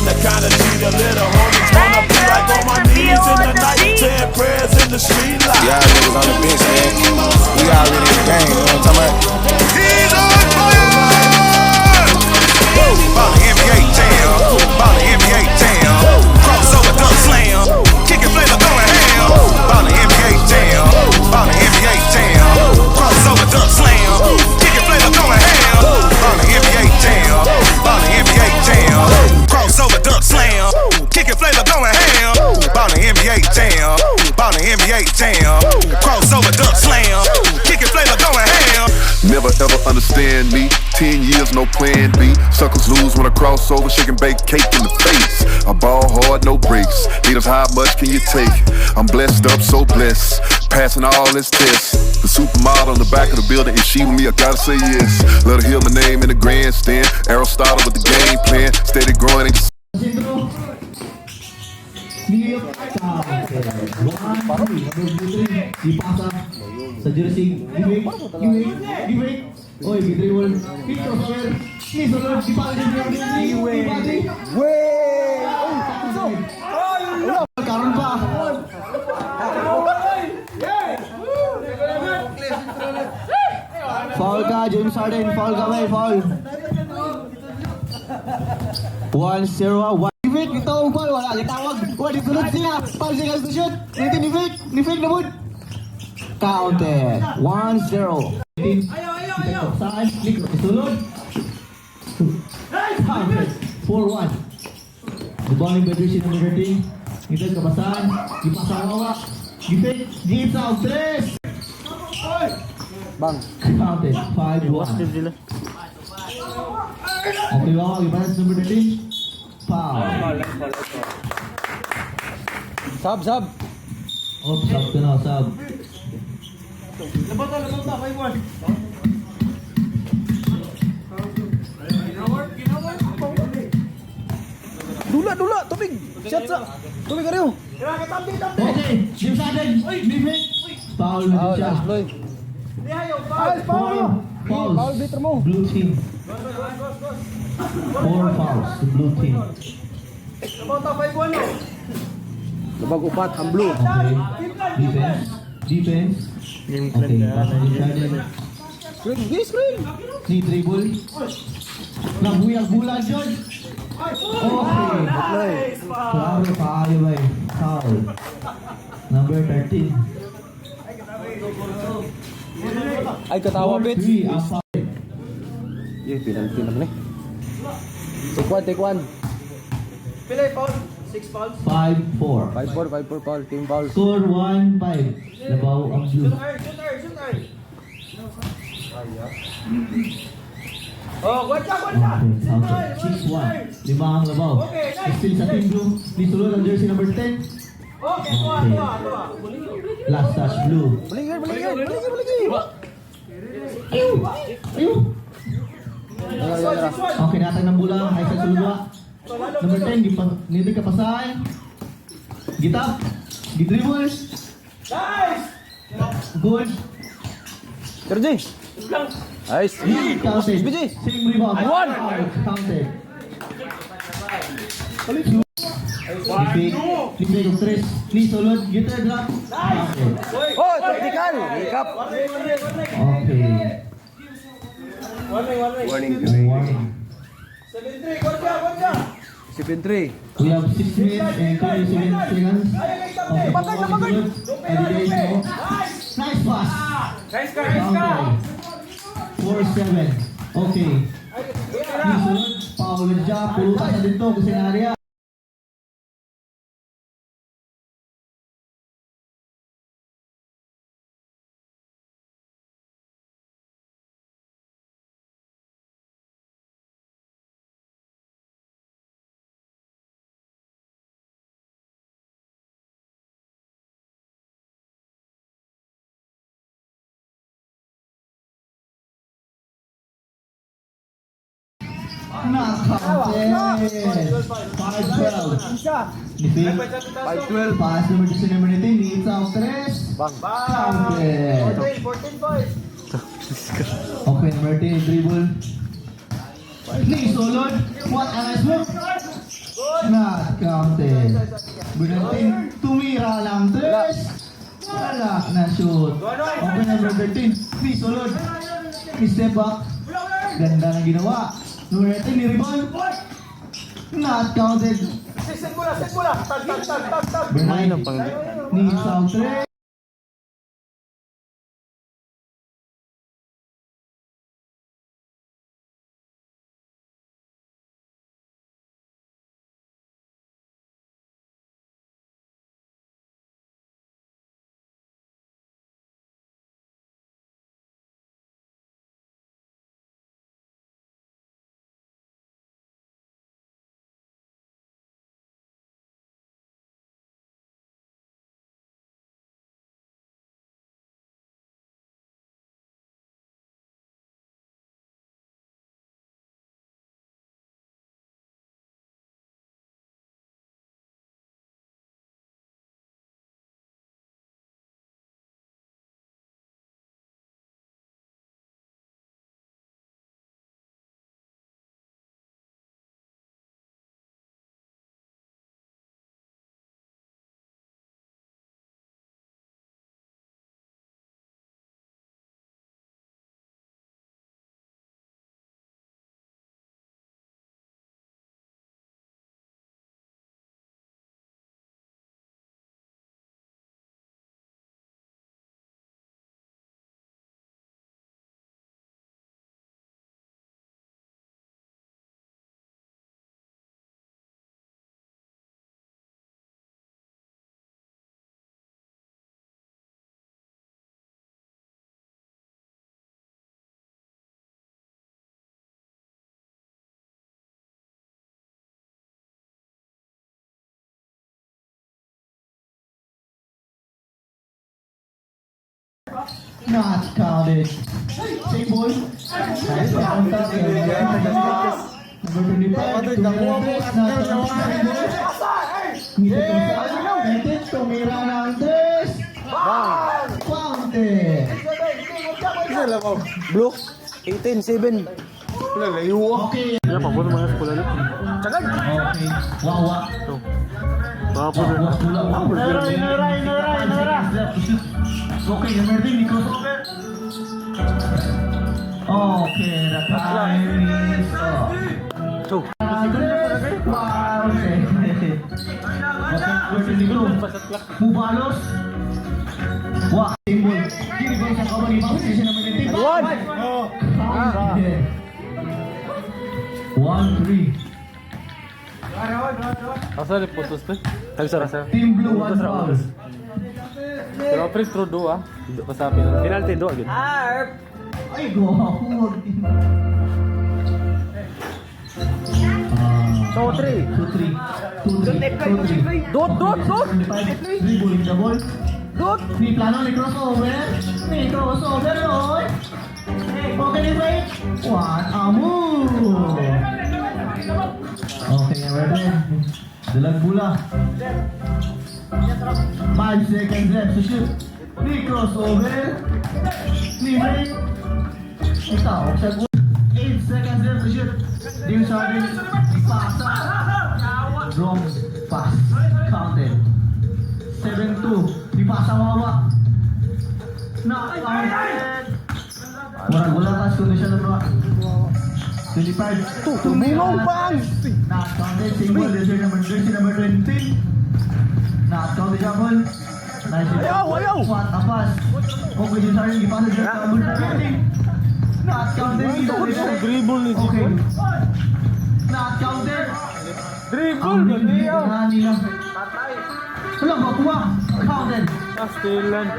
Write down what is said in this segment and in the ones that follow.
the kind of G the little homies wanna be like on my knees in the night, saying prayers in the street light. Y'all niggas on the bench, man. We already in the game, you know what I'm talking about? He's on fire! Ball the NBA jam, ball the NBA jam, crossover dunk slam, kicking flavor going ham. Ball the NBA jam, ball the NBA jam, crossover dunk slam, kicking flavor going ham. Ball the NBA jam, ball the NBA jam, crossover dunk slam, kicking flavor going ham. Ball the NBA jam, ball the NBA jam, crossover dunk slam, kicking flavor going ham. Never ever understand me. 10 years, no plan B. Suckers lose when I cross over, shaking baked cake in the face. I ball hard, no breaks. Haters, how much can you take? I'm blessed up, so blessed. Passing all this tests. The supermodel on the back of the building, is she with me? I gotta say yes. Let her hear my name in the grandstand. Aristotle with the game plan. Steady growing, ain't just sa jersey, giveaway. Oy, bidribol. Hit crossover. Nisulod, dipalin giveaway. Karon pa. Foul ka, James Harden. Foul ka, may foul. 1-0. Ni-fake, ito ang foul. Wala, itawag. Wala, disulod siya. Foul siya guys to shoot. Ni-fake. Ni-fake na mo. Counted. 1-0. Ayaw. Saan? Disulod. Counted. 4-1. The bowling by jersey number 13. Ngitid kapasan. Ipasang awak. Gifake. Gives out. 3. Bang. Counted. 5-1. Okay, wow. Ibarat number 13. Foul. Sub. Oh, sub ka na, sub. Labot na, 5-1. Dula, tubig. Shot sa. Tubig ka rin. Okay, James Harden. Defense. Foul na din siya. Foul, bitter mo. Blue team. 4 fouls to blue team. Labag upat, ang blue. Okay. Defense. Okay, pasa ni Harden. Screen. Ni dribble. Nagbuyag-bulan yun. Okay. Claro, paayo ba eh. Foul. Number 13. Ay, katawa, bitch. 3 ang foul. Penalty naman eh. Take one. Pila yung foul? 6 fouls? 5-4. 5-4 foul. Team foul. Score 1-5. Labaw ang blue. Oh, gwancha! Okay, 6-1. 5 ang labaw. Still sa team blue. Nisulod ang jersey number 10. Okay, Last touch blue. Baligi. Ayun. Okay, natag ng bola. Ay sa sulwa. Number 10, nito kapasahan. Gitap. Gidribble. Nice! Good. Kerji. Nice. Counted. BG. Same rebound. 1. Counted. Libig of 3. Please, sulod. Gita, drop. Counted. Oh, tactical. Recap. Okay. Warning. Warning. 7-3. We have 6 minutes and 27 seconds. Okay, nice pass. Nice ka. 4-7. Okay. Nisunod, Paul Jack, pulutan na dito kasi area. Counted. 5-12. Defeat. 5-12. Pass number 2 number 19. Needs out 3. Counted. 14 points. Okay, number 10. Dribble. Please, Solon. What a nice move. counted. Bernardine, tumira ng 3. Wala na shoot. Okay na Bernardine. Please, sulod. Step back. Ganda ng ginawa. Number 18, ni-rebound. Not counted. Set bola. Tag. Bernardine, ni isang 3. Not counted. Same ball. Nice counter. Number 25. Tumira ng 3. Counted. Isa lang ako. Blue. 18-7. Wala, layo ah. Okay. Kaya pa po mga pula lang. Cagad. Okay. Wawa. Mga po na. Okay, number 3, crossover. Okay, the time is up. Two. Wow, Mubalos. Wah, timbul. Kiri bang sa kawan ni Bang sisi naman ni One. 1-3. Asa ni putus tu? Tak bisa rasa. Team Blue 1 foul. Pero free throw dua. Pasapin. Penalty dua gitu. Ay, go ako. 2-3. Dot. Dribbling the ball. Ni plano ni crossover. Roy. Okay, ni break. What a move. Okay, ready. Dalag bola. 5 seconds left to shoot. Ni crossover. Ni break. Ikaw, sa 8 seconds left to shoot. Deal Sardin. Pasa. Wrong pass. Counted. 7-2. Di pasa Wawa. Not counted. Wala pas kondisyon ng mga 25. Tumulong bang? Not counted. Single. Jersey number 20. Not counted double. Nice. Ayaw. What a pass. Okay, Deal Sardin. Ipasa dyan. Not counted. Dribble ni Okay. Jibon. Not counted. Dribble Ang ba hindi niya? na nila. Wala, makuha. Counted. Pastilan.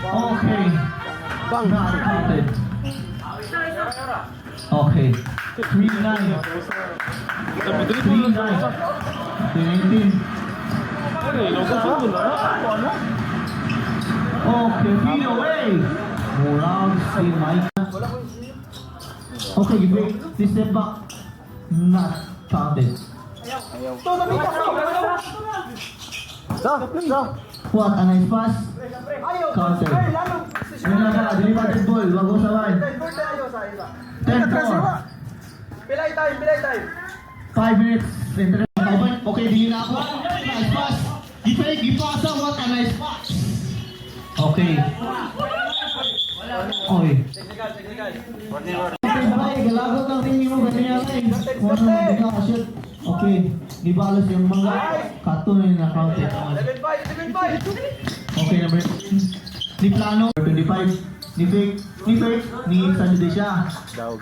Okay. Bang. Not counted. Okay. 3-9. Tapi dribble 3-9. 18. Okay, feed away. Murang si Mike. Okay, you break. This step back. Not counted. What a nice pass. Counter. Muna ka, delivered ball. Wag mo sabay. 10-4. Pilay time. 5 minutes. Okay, di na ako. Nice pass. Gipay, gipasa. What a nice pass. Okay. Okay. Okay, galagot lang rin mo. Ganyan lang. Shoot. Okay. Di balas yung mga kato na yung na-counted. Okay, number 2. Di plano. 25. Ni fake. Ni Sandy siya.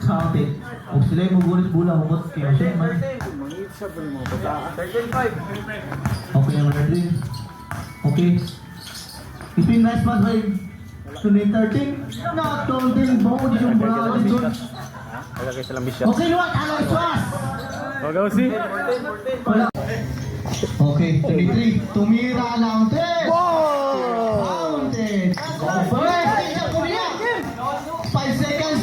Counted. O sila yung magulit bula. Humot kayo. Shoot man. Okay, number 3. Okay. Ipin nice pass by 13. Not 13. Bago di yung bala dito. Okay, luwag. Nice pass. Wala. Okay, 23. Tumira lang. Counted. First, 5 seconds.